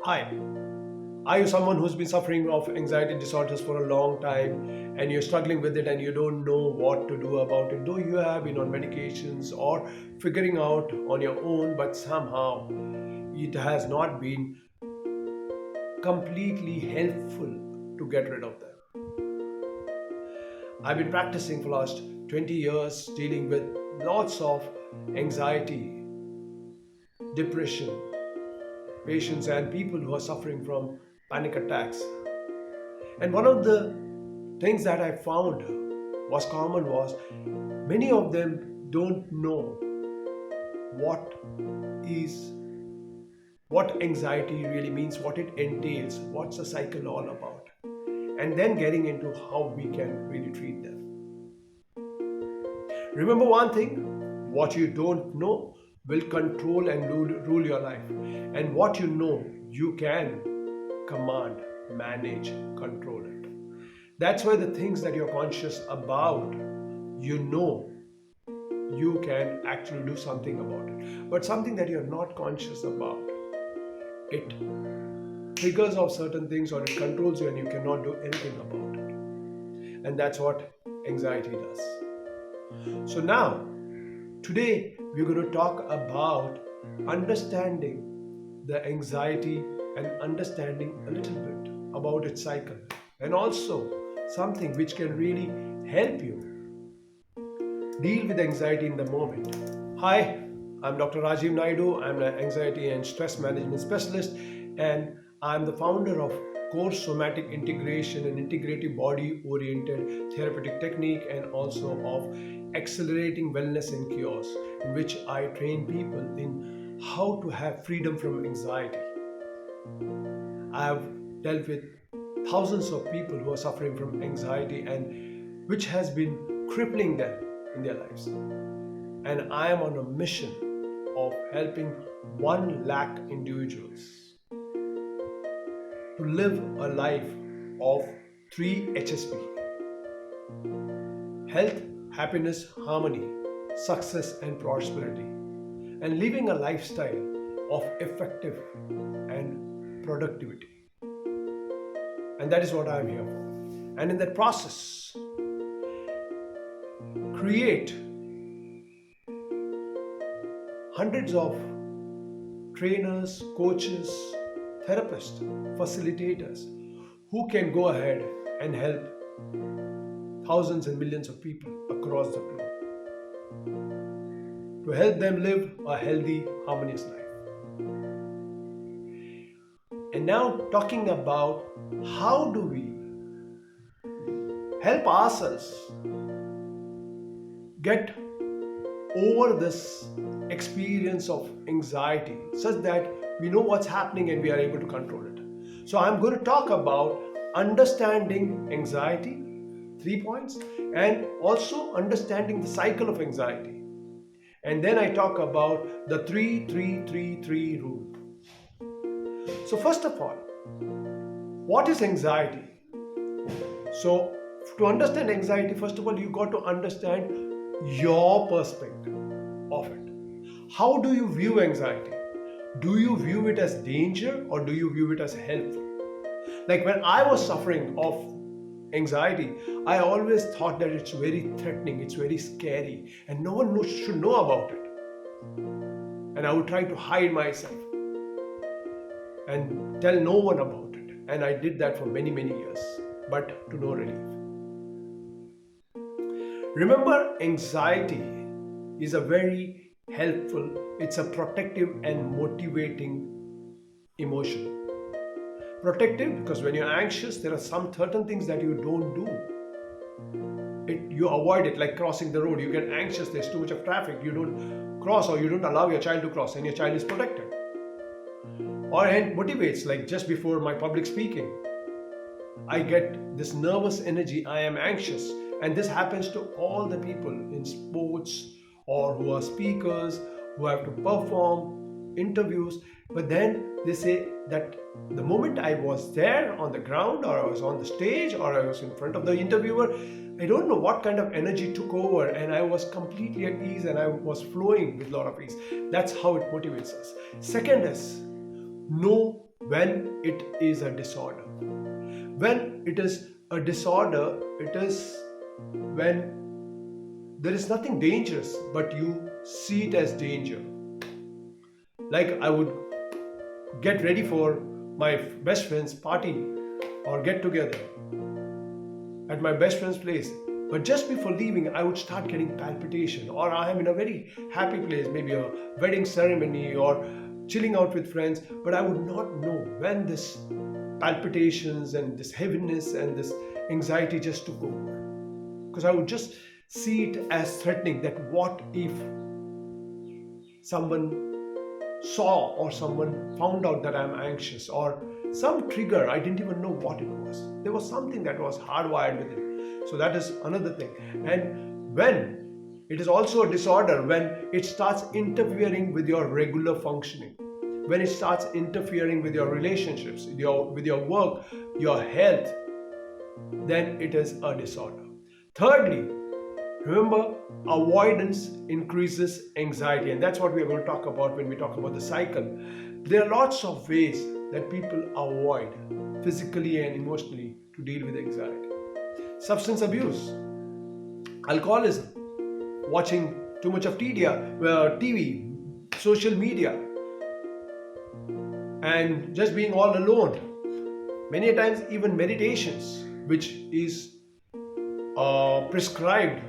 Hi, are you someone who's been suffering of anxiety disorders for a long time and you're struggling with it and you don't know what to do about it? Though you have been on medications or figuring out on your own, but somehow it has not been completely helpful to get rid of them. I've been practicing for last 20 years dealing with lots of anxiety, depression, patients and people who are suffering from panic attacks. And one of the things that I found was common was many of them don't know what is what anxiety really means, what it entails, what's the cycle all about, and then getting into how we can really treat them. Remember one thing, what you don't know will control and rule your life, and what you know you can command, manage, control it. That's why the things that you're conscious about, you know you can actually do something about it. But something that you're not conscious about, it triggers off certain things or it controls you and you cannot do anything about it. And that's what anxiety does. So now, today we're going to talk about understanding the anxiety and understanding a little bit about its cycle and also something which can really help you deal with anxiety in the moment. Hi, I'm Dr. Rajiv Naidu. I'm an anxiety and stress management specialist, and I'm the founder of Core Somatic Integration and Integrative Body Oriented Therapeutic Technique, and also of Accelerating Wellness and Cures, in which I train people in how to have freedom from anxiety. I have dealt with thousands of people who are suffering from anxiety and which has been crippling them in their lives. And I am on a mission of helping 1 lakh individuals to live a life of 3 HSP: health, happiness, harmony, success, and prosperity, and living a lifestyle of effective and productivity. And that is what I am here for. And in that process, create hundreds of trainers, coaches, therapists, facilitators who can go ahead and help thousands and millions of people across the globe to help them live a healthy, harmonious life. And now, talking about how do we help ourselves get over this experience of anxiety such that we know what's happening and we are able to control it. So I'm going to talk about understanding anxiety, 3 points, and also understanding the cycle of anxiety. And then I talk about the 3-3-3-3 rule. So first of all, what is anxiety? So to understand anxiety, first of all, you got to understand your perspective of it. How do you view anxiety? Do you view it as danger or do you view it as helpful? Like when I was suffering of anxiety, I always thought that it's very threatening, it's very scary, and no one should know about it. And I would try to hide myself and tell no one about it. And I did that for many, many years, but to no relief. Remember, anxiety is a very helpful, it's a protective and motivating emotion. Protective because when you're anxious, there are some certain things that you don't do. You avoid it, like crossing the road. You get anxious, there's too much of traffic, you don't cross or you don't allow your child to cross, and your child is protected. Or it motivates, like just before my public speaking, I get this nervous energy, I am anxious. And this happens to all the people in sports or who are speakers, who have to perform interviews. But then they say that the moment I was there on the ground or I was on the stage or I was in front of the interviewer, I don't know what kind of energy took over and I was completely at ease and I was flowing with a lot of ease. That's how it motivates us. Second is, know when it is a disorder. When it is a disorder, it is when there is nothing dangerous, but you see it as danger. Like I would get ready for my best friend's party or get together at my best friend's place. But just before leaving, I would start getting palpitation, or I am in a very happy place, maybe a wedding ceremony or chilling out with friends, but I would not know when this palpitations and this heaviness and this anxiety just took over. Because I would just see it as threatening that what if someone saw or someone found out that I'm anxious, or some trigger, I didn't even know what it was. There was something that was hardwired within. So that is another thing. And when it is also a disorder, when it starts interfering with your regular functioning, when it starts interfering with your relationships, with your work, your health, then it is a disorder. Thirdly, remember, avoidance increases anxiety, and that's what we are going to talk about when we talk about the cycle. There are lots of ways that people avoid physically and emotionally to deal with anxiety. Substance abuse, alcoholism, watching too much of TV, social media, and just being all alone. Many times, even meditations, which is prescribed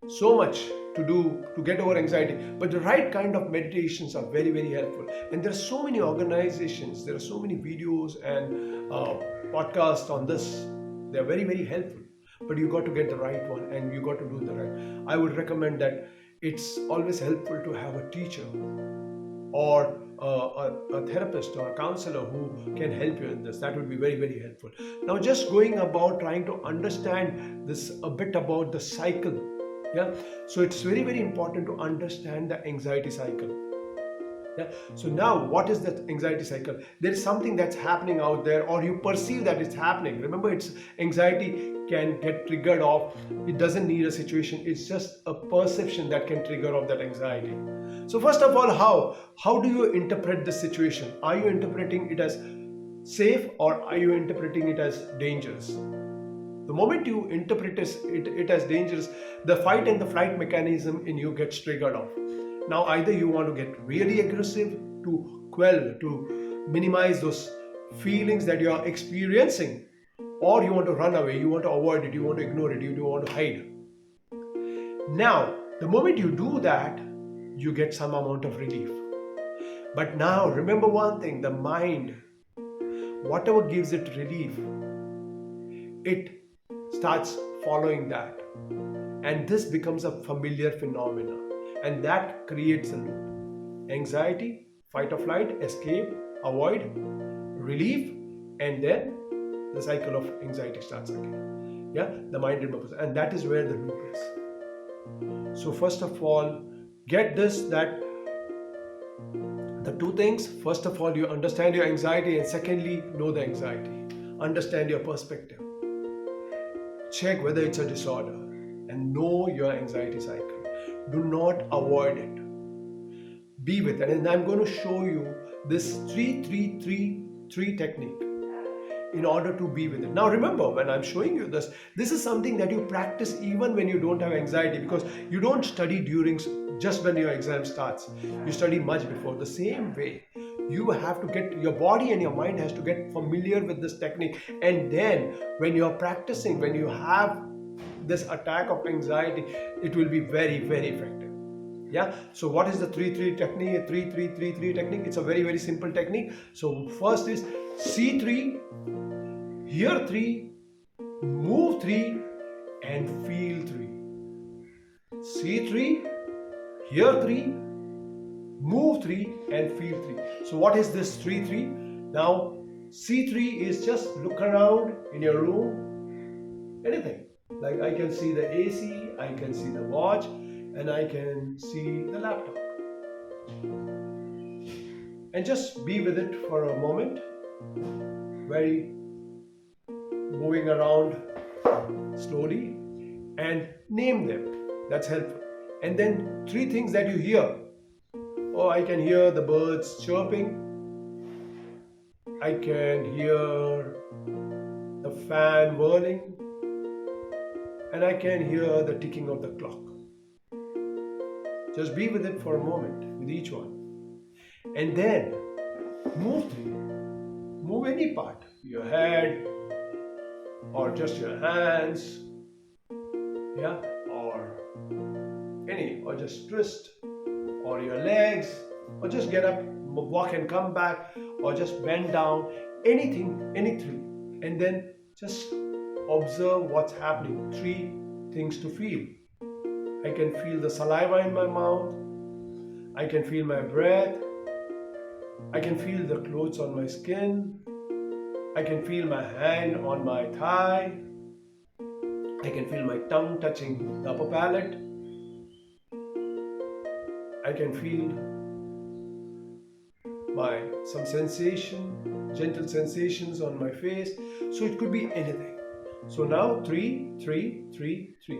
so much to do to get over anxiety, but the right kind of meditations are very, very helpful. And there are so many organizations, there are so many videos and podcasts on this. They are very, very helpful, but you got to get the right one and you got to do the right. I would recommend that it's always helpful to have a teacher or a therapist or a counselor who can help you in this. That would be very, very helpful. Now, just going about trying to understand this a bit about the cycle. Yeah, so it's very, very important to understand the anxiety cycle. Yeah, so now what is that anxiety cycle? There is something that's happening out there, or you perceive that it's happening. Remember, it's anxiety can get triggered off. It doesn't need a situation, it's just a perception that can trigger off that anxiety. So first of all, how do you interpret the situation? Are you interpreting it as safe, or are you interpreting it as dangerous? The moment you interpret it as dangerous, the fight and the flight mechanism in you gets triggered off. Now, either you want to get really aggressive to quell, to minimize those feelings that you are experiencing, or you want to run away, you want to avoid it, you want to ignore it, you want to hide. Now, the moment you do that, you get some amount of relief. But now, remember one thing, the mind, whatever gives it relief, it starts following that, and this becomes a familiar phenomena, and that creates a loop. Anxiety, fight or flight, escape, avoid, relief, and then the cycle of anxiety starts again. Yeah, the mind remembers, and that is where the loop is. So first of all, get this, that the two things: first of all, you understand your anxiety, and secondly, know the anxiety, understand your perspective. Check whether it's a disorder and know your anxiety cycle. Do not avoid it. Be with it. And I'm going to show you this 3-3-3-3 technique in order to be with it. Now remember, when I'm showing you this is something that you practice even when you don't have anxiety, because you don't study during just when your exam starts. You study much before. The same way, you have to get, your body and your mind has to get familiar with this technique, and then when you are practicing, when you have this attack of anxiety, it will be very, very effective. Yeah, so what is the 3-3 technique? 3-3-3-3 technique. It's a very, very simple technique. So first is see 3, hear 3, move 3, and feel 3. See 3, hear 3, move 3, and feel 3. So what is this 3-3? Now, C3 is just look around in your room, anything. Like I can see the AC, I can see the watch, and I can see the laptop. And just be with it for a moment, very moving around slowly, and name them. That's helpful. And then 3 things that you hear. Oh, I can hear the birds chirping. I can hear the fan whirling, and I can hear the ticking of the clock. Just be with it for a moment with each one. And then move three. Move any part, your head, or just your hands, yeah, or or just twist, or your legs, or just get up, walk and come back, or just bend down, anything, any three. And then just observe what's happening. Three things to feel. I can feel the saliva in my mouth, I can feel my breath, I can feel the clothes on my skin, I can feel my hand on my thigh, I can feel my tongue touching the upper palate, I can feel some sensation, gentle sensations on my face. So it could be anything. So now three, three, three, three.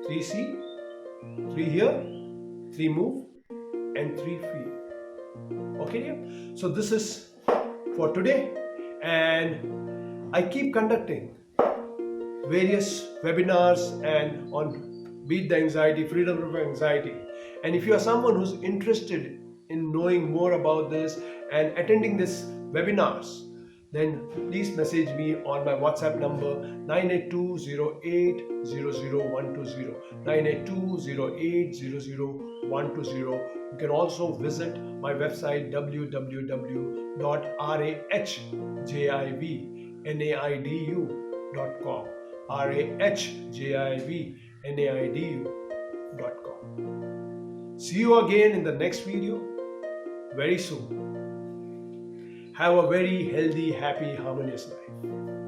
Three see, three hear, three move, and three feel. Okay, dear? So this is for today, and I keep conducting various webinars and on Beat the Anxiety, Freedom from Anxiety. And if you are someone who's interested in knowing more about this and attending these webinars, then please message me on my WhatsApp number 98208000120, 98208000120. You can also visit my website www.rahjivnaidu.com, rahjivnaidu.com. See you again in the next video very soon. Have a very healthy, happy, harmonious life.